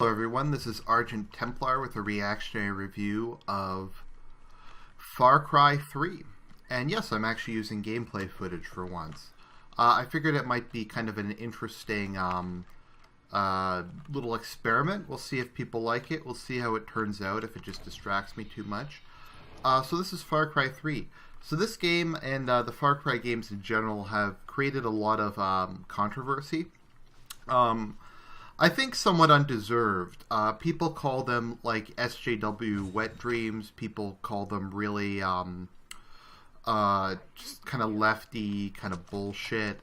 Hello everyone, this is Argent Templar with a reactionary review of Far Cry 3. And yes, I'm actually using gameplay footage for once. I figured it might be kind of an interesting little experiment. We'll see if people like it. We'll see how it turns out, if it just distracts me too much. So this is Far Cry 3. So this game and the Far Cry games in general have created a lot of controversy. I think somewhat undeserved. People call them like SJW wet dreams. People call them really just kind of lefty kind of bullshit.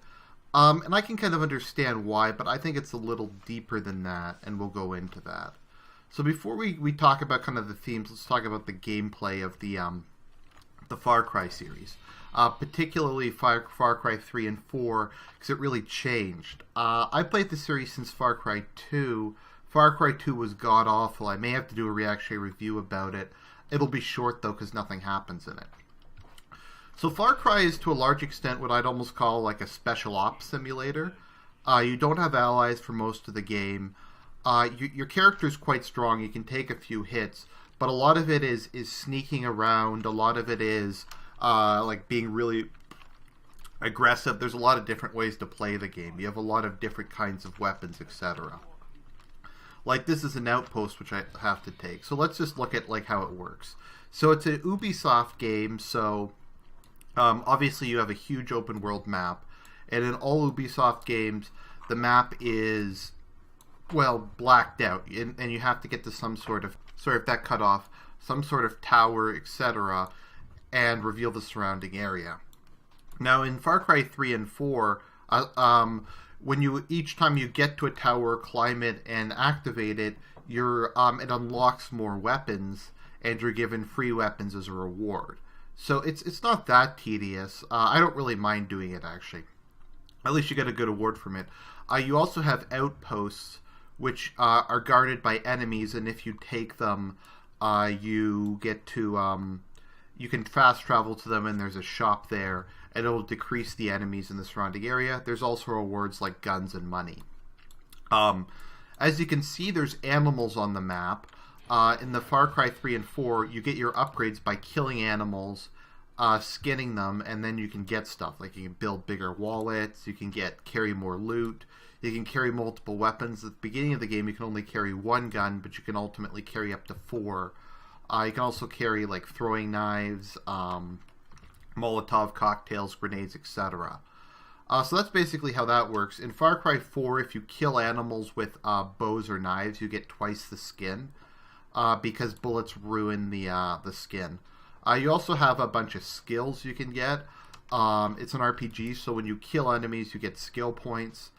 And I can kind of understand why, but I think it's a little deeper than that, and we'll go into that. So before we talk about kind of the themes, let's talk about the gameplay of the Far Cry series. Particularly Far Cry 3 and 4, because it really changed. I played the series since Far Cry 2. Far Cry 2 was god-awful. I may have to do a reactionary review about it. It'll be short, though, because nothing happens in it. So Far Cry is, to a large extent, what I'd almost call like a special ops simulator. You don't have allies for most of the game. Your character is quite strong. You can take a few hits, but a lot of it is sneaking around. A lot of it is like being really aggressive. There's a lot of different ways to play the game. You have a lot of different kinds of weapons, etc. Like this is an outpost which I have to take. So let's just look at like how it works. So it's an Ubisoft game, so obviously you have a huge open world map, and in all Ubisoft games the map is, well, blacked out, and you have to get to some sort of that cut off, some sort of tower, etc., and reveal the surrounding area. Now, in Far Cry 3 and 4, when each time you get to a tower, climb it, and activate it, it unlocks more weapons, and you're given free weapons as a reward. So it's not that tedious. I don't really mind doing it, actually. At least you get a good reward from it. You also have outposts, which are guarded by enemies, and if you take them, you get to you can fast travel to them, and there's a shop there, and it'll decrease the enemies in the surrounding area. There's also rewards like guns and money. As you can see, there's animals on the map. In the Far Cry 3 and 4, you get your upgrades by killing animals, skinning them, and then you can get stuff. Like you can build bigger wallets, you can carry more loot, you can carry multiple weapons. At the beginning of the game, you can only carry one gun, but you can ultimately carry up to 4. You can also carry like throwing knives, Molotov cocktails, grenades, etc. So that's basically how that works. In Far Cry 4, if you kill animals with bows or knives, you get twice the skin, because bullets ruin the skin. You also have a bunch of skills you can get. It's an RPG, so when you kill enemies, you get skill points.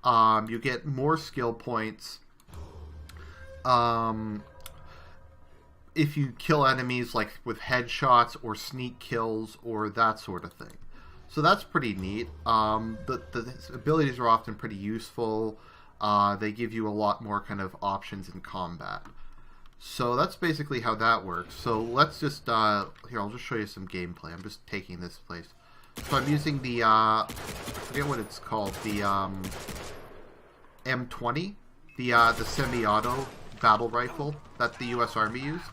You get more skill points if you kill enemies like with headshots or sneak kills or that sort of thing. So that's pretty neat. The abilities are often pretty useful. They give you a lot more kind of options in combat. So that's basically how that works. So let's just, here, I'll just show you some gameplay. I'm just taking this place. So I'm using the, I forget what it's called, the M20, the semi-auto battle rifle that the U.S. Army used.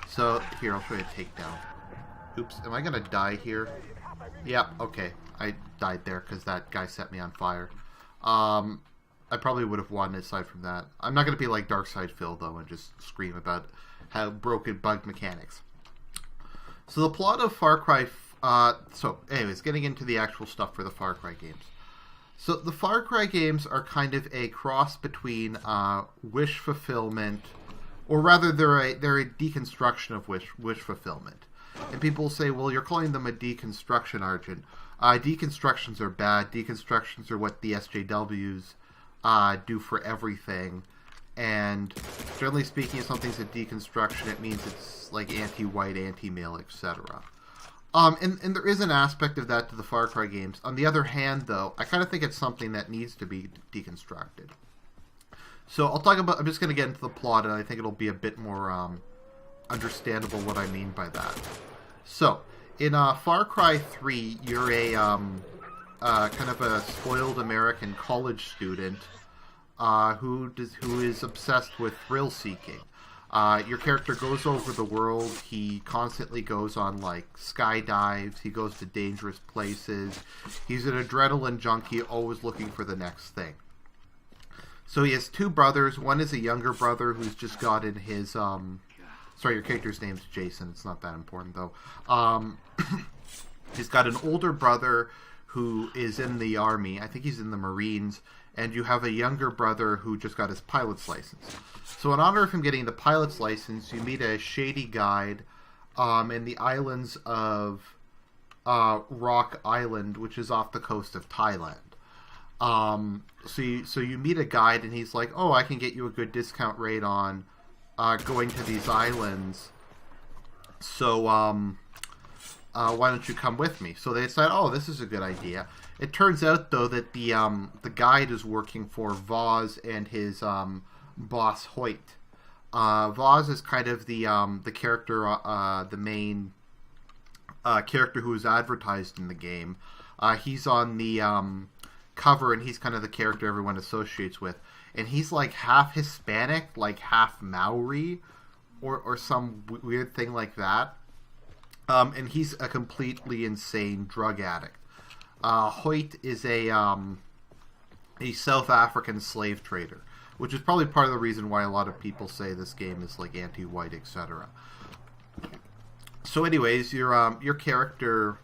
So, here, I'll show you a takedown. Oops, am I going to die here? Yep, okay. I died there because that guy set me on fire. I probably would have won aside from that. I'm not going to be like Darkside Phil, though, and just scream about how broken bug mechanics. So the plot of Far Cry... so, anyways, getting into the actual stuff for the Far Cry games. So the Far Cry games are kind of a cross between wish fulfillment, or rather they're a deconstruction of wish fulfillment. And people say, well, you're calling them a deconstruction, Argent. Deconstructions are bad. Deconstructions are what the SJWs do for everything. And generally speaking, if something's a deconstruction, it means it's like anti-white, anti-male, etc. And there is an aspect of that to the Far Cry games. On the other hand, though, I kind of think it's something that needs to be deconstructed. So I'm just going to get into the plot, and I think it'll be a bit more understandable what I mean by that. So, in Far Cry 3, you're a kind of a spoiled American college student who is obsessed with thrill seeking. Your character goes over the world. He constantly goes on like skydives. He goes to dangerous places. He's an adrenaline junkie, always looking for the next thing. So he has two brothers. One is a younger brother who's just gotten his sorry, your character's name's Jason. It's not that important though. He's got an older brother who is in the army. I think he's in the Marines. And you have a younger brother who just got his pilot's license. So in honor of him getting the pilot's license, you meet a shady guide in the islands of Rock Island, which is off the coast of Thailand. So you meet a guide, and he's like, "Oh, I can get you a good discount rate on going to these islands. So why don't you come with me?" So they decide, "Oh, this is a good idea." It turns out, though, that the guide is working for Voz and his boss Hoyt. Voz is kind of the character, the main character who is advertised in the game. He's on the cover, and he's kind of the character everyone associates with. And he's like half Hispanic, like half Maori, or some weird thing like that. And he's a completely insane drug addict. Hoyt is a South African slave trader, which is probably part of the reason why a lot of people say this game is like anti-white, etc. So, anyways, your character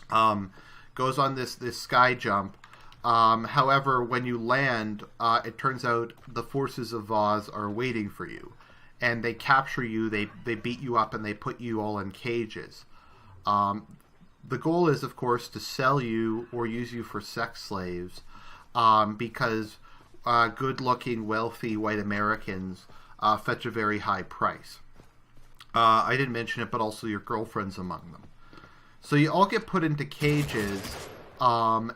goes on this sky jump. However, when you land, it turns out the forces of Voz are waiting for you, and they capture you. They beat you up, and they put you all in cages. The goal is, of course, to sell you or use you for sex slaves, because good-looking, wealthy white Americans fetch a very high price. I didn't mention it, but also your girlfriend's among them. So you all get put into cages, and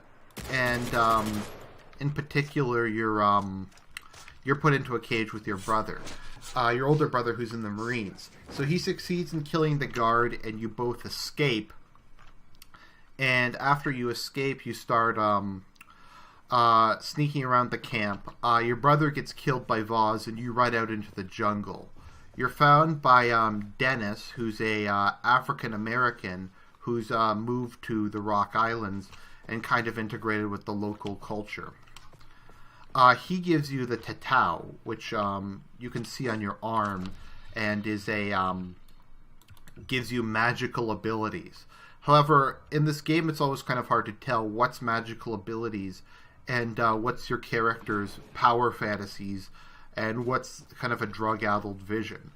in particular, you're put into a cage with your brother, your older brother, who's in the Marines. So he succeeds in killing the guard, and you both escape. And after you escape, you start sneaking around the camp. Your brother gets killed by Voz, and you ride out into the jungle. You're found by Dennis, who's a African American who's moved to the Rock Islands and kind of integrated with the local culture. He gives you the tatau, which you can see on your arm, and is gives you magical abilities. However, in this game, it's always kind of hard to tell what's magical abilities and what's your character's power fantasies and what's kind of a drug-addled vision.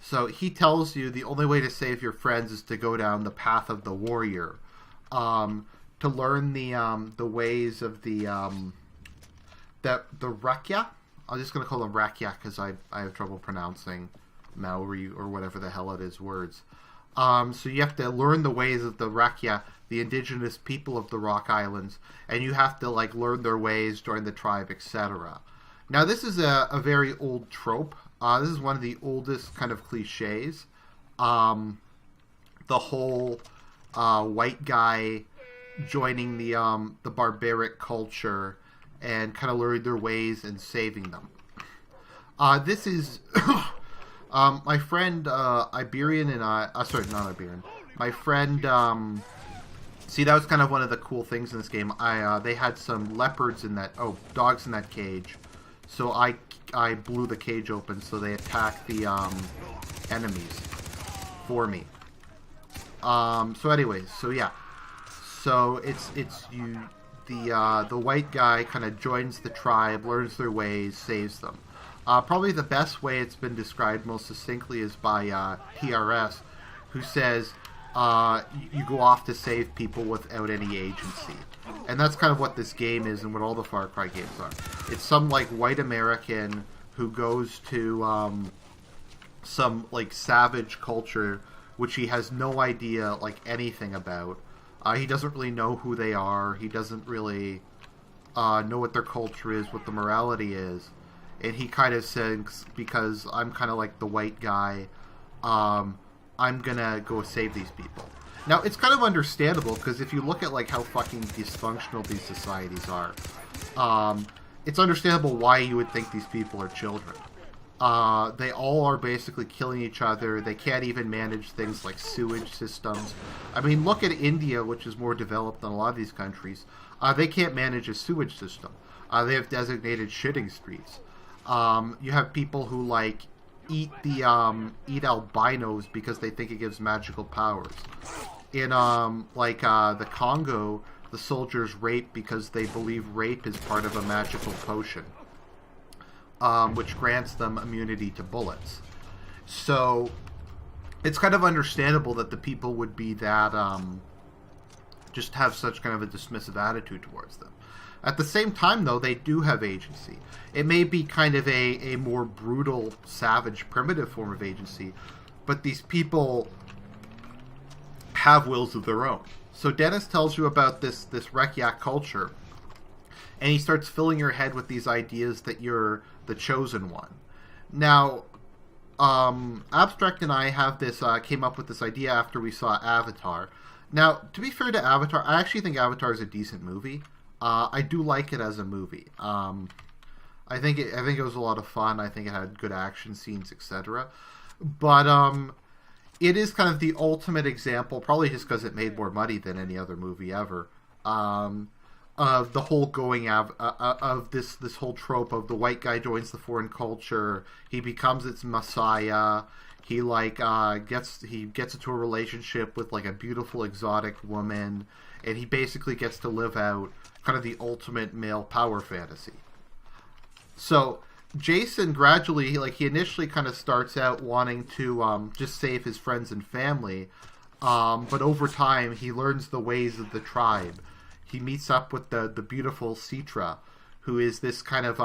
So he tells you the only way to save your friends is to go down the path of the warrior, to learn the ways of the Rakya. I'm just going to call them Rakya because I have trouble pronouncing Maori or whatever the hell it is words. So you have to learn the ways of the Rakya, the indigenous people of the Rock Islands, and you have to like learn their ways, join the tribe, etc. Now this is a very old trope. This is one of the oldest kind of cliches. The whole white guy joining the barbaric culture and kind of learning their ways and saving them. This is my friend Iberian and I. Sorry, not Iberian. My friend. See, that was kind of one of the cool things in this game. They had some leopards in that. Oh, dogs in that cage. So I blew the cage open, so they attacked the enemies for me. So anyways, so yeah. So it's you. The white guy kind of joins the tribe, learns their ways, saves them. Probably the best way it's been described most succinctly is by PRS, who says you go off to save people without any agency. And that's kind of what this game is and what all the Far Cry games are. It's some like white American who goes to some like savage culture which he has no idea like anything about. He doesn't really know who they are. He doesn't really know what their culture is, what the morality is. And he kind of says, because I'm kind of like the white guy, I'm gonna go save these people. Now, it's kind of understandable, because if you look at like how fucking dysfunctional these societies are, it's understandable why you would think these people are children. They all are basically killing each other. They can't even manage things like sewage systems. I mean, look at India, which is more developed than a lot of these countries. They can't manage a sewage system. They have designated shitting streets. You have people who like eat albinos because they think it gives magical powers. In the Congo, the soldiers rape because they believe rape is part of a magical potion, which grants them immunity to bullets. So it's kind of understandable that the people would be that just have such kind of a dismissive attitude towards them. At the same time, though, they do have agency. It may be kind of a more brutal, savage, primitive form of agency, but these people have wills of their own. So Dennis tells you about this Rekiak culture, and he starts filling your head with these ideas that you're the chosen one. Now, Abstract and I have this came up with this idea after we saw Avatar. Now, to be fair to Avatar, I actually think Avatar is a decent movie. I do like it as a movie. I think it was a lot of fun. I think it had good action scenes, etc. But it is kind of the ultimate example, probably just because it made more money than any other movie ever, of the whole of this whole trope of the white guy joins the foreign culture, he becomes its messiah, he gets into a relationship with like a beautiful exotic woman, and he basically gets to live out kind of the ultimate male power fantasy. So Jason gradually, he initially kind of starts out wanting to just save his friends and family, but over time he learns the ways of the tribe. He meets up with the beautiful Citra, who is this kind of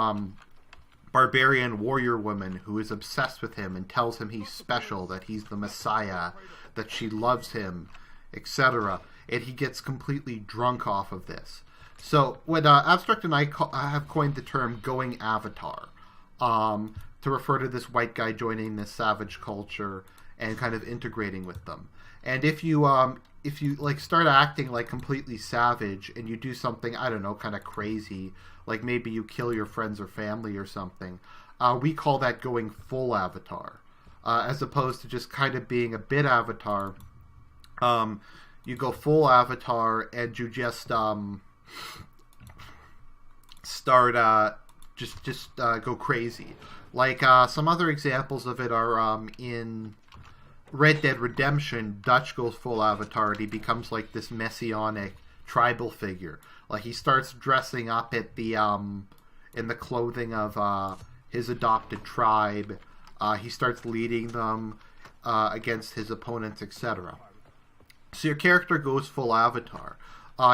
barbarian warrior woman who is obsessed with him and tells him he's special, that he's the Messiah, that she loves him, etc. And he gets completely drunk off of this. So when Abstract and I have coined the term "going Avatar," to refer to this white guy joining this savage culture and kind of integrating with them. And if you start acting like completely savage and you do something, I don't know, kind of crazy, like maybe you kill your friends or family or something, we call that going full Avatar, as opposed to just kind of being a bit Avatar. You go full Avatar and you just start go crazy. Like some other examples of it are in Red Dead Redemption. Dutch goes full Avatar and he becomes like this messianic tribal figure. Like he starts dressing up at the in the clothing of his adopted tribe. He starts leading them against his opponents, etc. So your character goes full Avatar.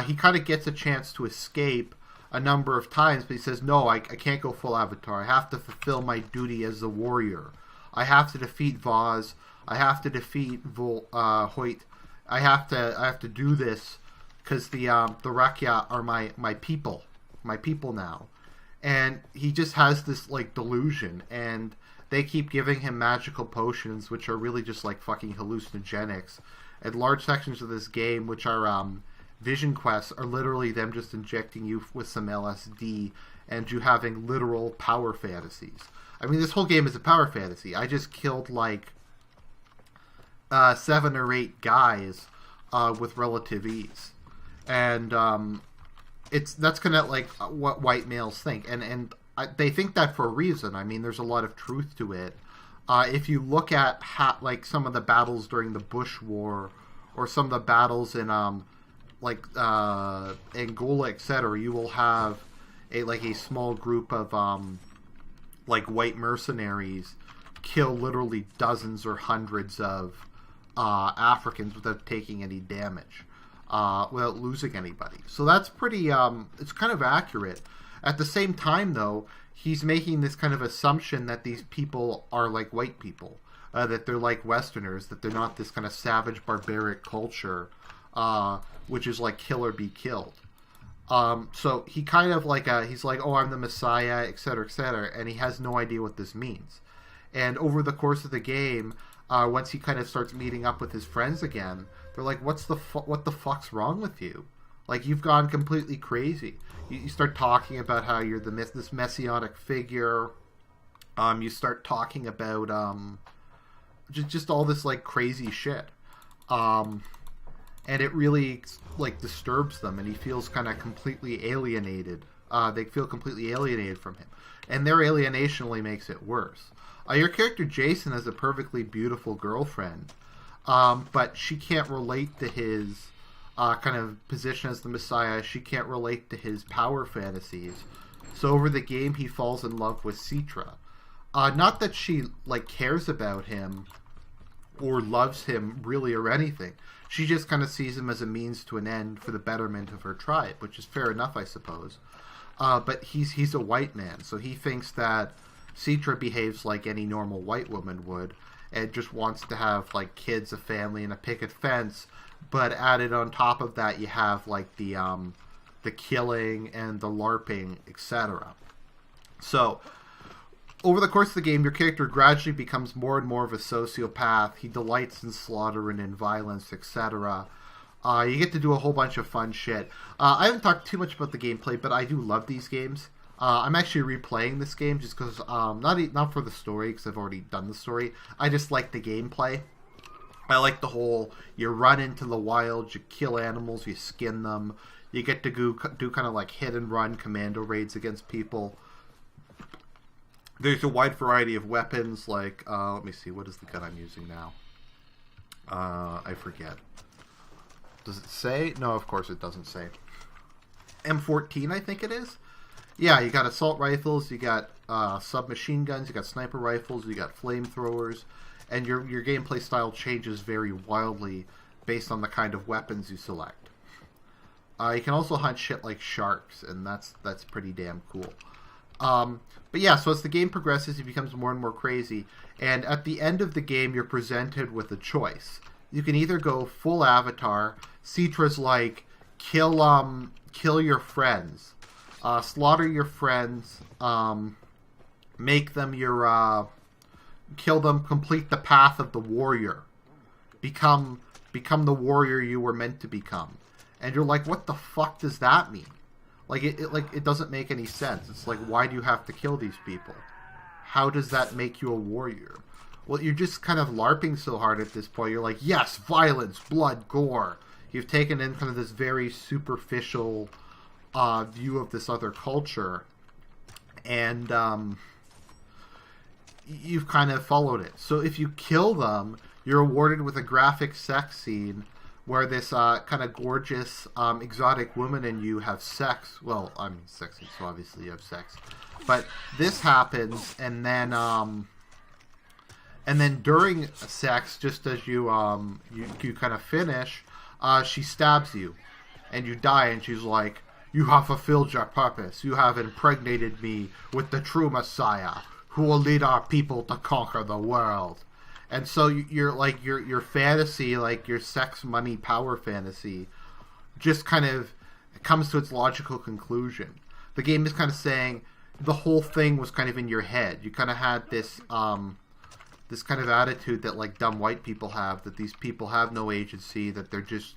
He kind of gets a chance to escape a number of times, but he says, no, I can't go full Avatar. I have to fulfill my duty as a warrior. I have to defeat Vaz. I have to defeat Hoyt. I have to do this because the Rakia are my people now. And he just has this like delusion, and they keep giving him magical potions, which are really just like fucking hallucinogenics. And large sections of this game, which are vision quests, are literally them just injecting you with some LSD and you having literal power fantasies. I mean, this whole game is a power fantasy. I just killed like 7 or 8 guys with relative ease, and that's kind of like what white males think, and they think that for a reason. I mean, there's a lot of truth to it. If you look at like some of the battles during the Bush War, or some of the battles in Angola, etc., you will have a small group of like white mercenaries kill literally dozens or hundreds of Africans without taking any damage, without losing anybody. So that's pretty, it's kind of accurate. At the same time, though, he's making this kind of assumption that these people are like white people, that they're like Westerners, that they're not this kind of savage, barbaric culture, which is like kill or be killed. So he kind of he's like, oh, I'm the Messiah, etc., etc., and he has no idea what this means. And over the course of the game, once he kind of starts meeting up with his friends again, they're like, what the fuck's wrong with you? Like, you've gone completely crazy. You start talking about how you're this messianic figure. You start talking about just all this like crazy shit, and it really like disturbs them, and he feels kind of completely alienated. They feel completely alienated from him, and their alienation only makes it worse. Your character Jason has a perfectly beautiful girlfriend, but she can't relate to his kind of position as the Messiah. She can't relate to his power fantasies. So over the game, he falls in love with Citra. Not that she like cares about him or loves him really or anything. She just kind of sees him as a means to an end for the betterment of her tribe, which is fair enough, I suppose. But he's a white man, so he thinks that Citra behaves like any normal white woman would, and just wants to have like kids, a family, and a picket fence. But added on top of that, you have like the killing and the LARPing, etc. So over the course of the game, your character gradually becomes more and more of a sociopath. He delights in slaughter and in violence, etc. You get to do a whole bunch of fun shit. I haven't talked too much about the gameplay, but I do love these games. I'm actually replaying this game just because, not for the story, because I've already done the story. I just like the gameplay. I like the whole, you run into the wild, you kill animals, you skin them. You get to do kind of like hit and run commando raids against people. There's a wide variety of weapons, like, let me see, what is the gun I'm using now? I forget. Does it say? No, of course it doesn't say. M14, I think it is? Yeah, you got assault rifles, you got submachine guns, you got sniper rifles, you got flamethrowers, and your gameplay style changes very wildly based on the kind of weapons you select. You can also hunt shit like sharks, and that's pretty damn cool. But yeah, so as the game progresses, it becomes more and more crazy, and at the end of the game, you're presented with a choice. You can either go full Avatar. Citra's like, kill your friends, slaughter your friends, make them your, kill them, complete the path of the warrior, become the warrior you were meant to become. And you're like, what the fuck does that mean? Like, it doesn't make any sense. It's like, why do you have to kill these people? How does that make you a warrior? Well, you're just kind of LARPing so hard at this point. You're like, yes, violence, blood, gore. You've taken in kind of this very superficial view of this other culture, and you've kind of followed it. So if you kill them, you're awarded with a graphic sex scene where this kind of gorgeous, exotic woman and you have sex. Well, I mean, sexy, so obviously you have sex. But this happens, and then during sex, just as you kind of finish, she stabs you, and you die, and she's like, you have fulfilled your purpose. You have impregnated me with the true Messiah, who will lead our people to conquer the world. And so you're like, your fantasy, like your sex, money, power fantasy, just kind of comes to its logical conclusion. The game is kind of saying the whole thing was kind of in your head. You kind of had this this kind of attitude that like dumb white people have, that these people have no agency, that they're just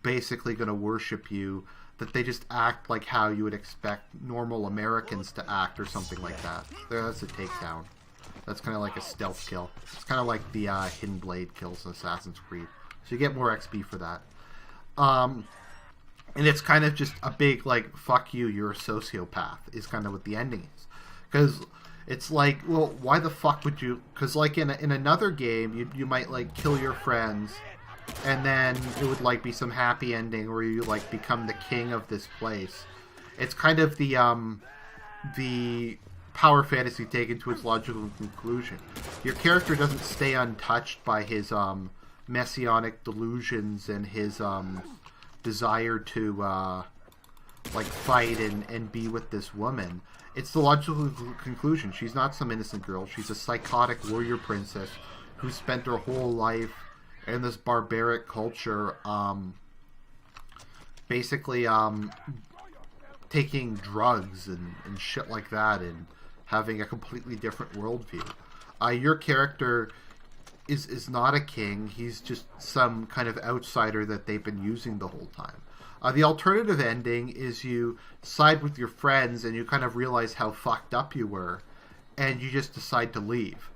basically going to worship you, that they just act like how you would expect normal Americans to act or something like that. That's a takedown. That's kind of like a stealth kill. It's kind of like the Hidden Blade kills in Assassin's Creed. So you get more XP for that. And it's kind of just a big, like, fuck you, you're a sociopath, is kind of what the ending is. Because it's like, well, why the fuck would you... Because, like, in another game, you might, like, kill your friends, and then it would, like, be some happy ending where you, like, become the king of this place. It's kind of the power fantasy taken to its logical conclusion. Your character doesn't stay untouched by his messianic delusions and his desire to like fight and be with this woman. It's the logical conclusion. She's not some innocent girl. She's a psychotic warrior princess who spent her whole life in this barbaric culture, basically taking drugs and shit like that, and having a completely different worldview. Your character is not a king. He's just some kind of outsider that they've been using the whole time. The alternative ending is you side with your friends and you kind of realize how fucked up you were, and you just decide to leave.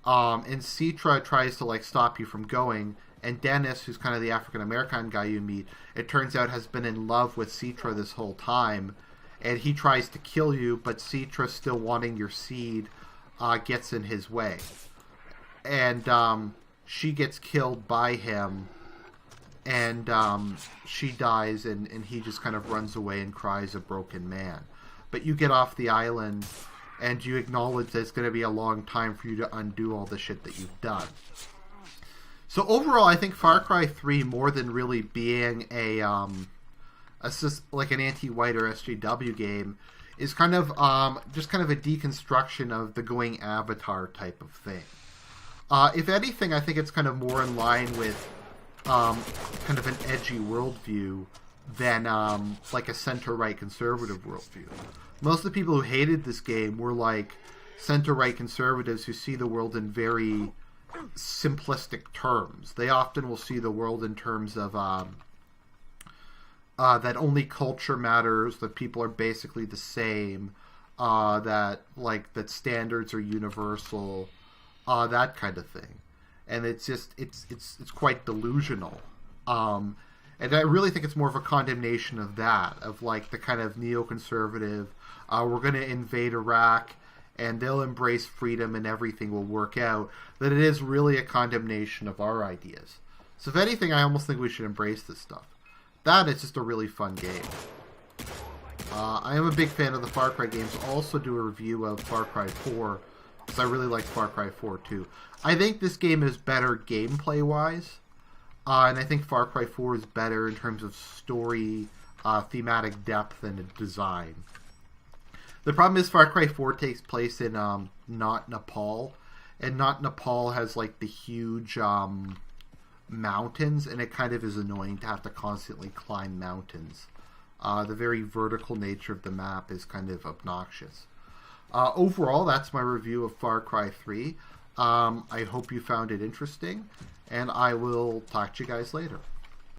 And Citra tries to like stop you from going, and Dennis, who's kind of the African American guy you meet, it turns out has been in love with Citra this whole time, and he tries to kill you, but Citra, still wanting your seed, gets in his way, and she gets killed by him, and she dies, and he just kind of runs away and cries a broken man. But you get off the island, and you acknowledge that it's going to be a long time for you to undo all the shit that you've done. So overall, I think Far Cry 3, more than really being like an anti-white or SJW game, is kind of just kind of a deconstruction of the going Avatar type of thing. If anything, I think it's kind of more in line with kind of an edgy worldview than like a center-right conservative worldview. Most of the people who hated this game were like center-right conservatives who see the world in very simplistic terms. They often will see the world in terms of that only culture matters, that people are basically the same, that standards are universal, that kind of thing. And it's just it's quite delusional. And I really think it's more of a condemnation of that, of like the kind of neoconservative, we're going to invade Iraq and they'll embrace freedom and everything will work out, that it is really a condemnation of our ideas. So if anything, I almost think we should embrace this stuff. That is just a really fun game. I am a big fan of the Far Cry games. I'll also do a review of Far Cry 4, because I really like Far Cry 4 too. I think this game is better gameplay-wise, and I think Far Cry 4 is better in terms of story, thematic depth, and design. The problem is Far Cry 4 takes place in not Nepal, and not Nepal has like the huge mountains, and it kind of is annoying to have to constantly climb mountains. The very vertical nature of the map is kind of obnoxious. Overall, that's my review of Far Cry 3. I hope you found it interesting, and I will talk to you guys later.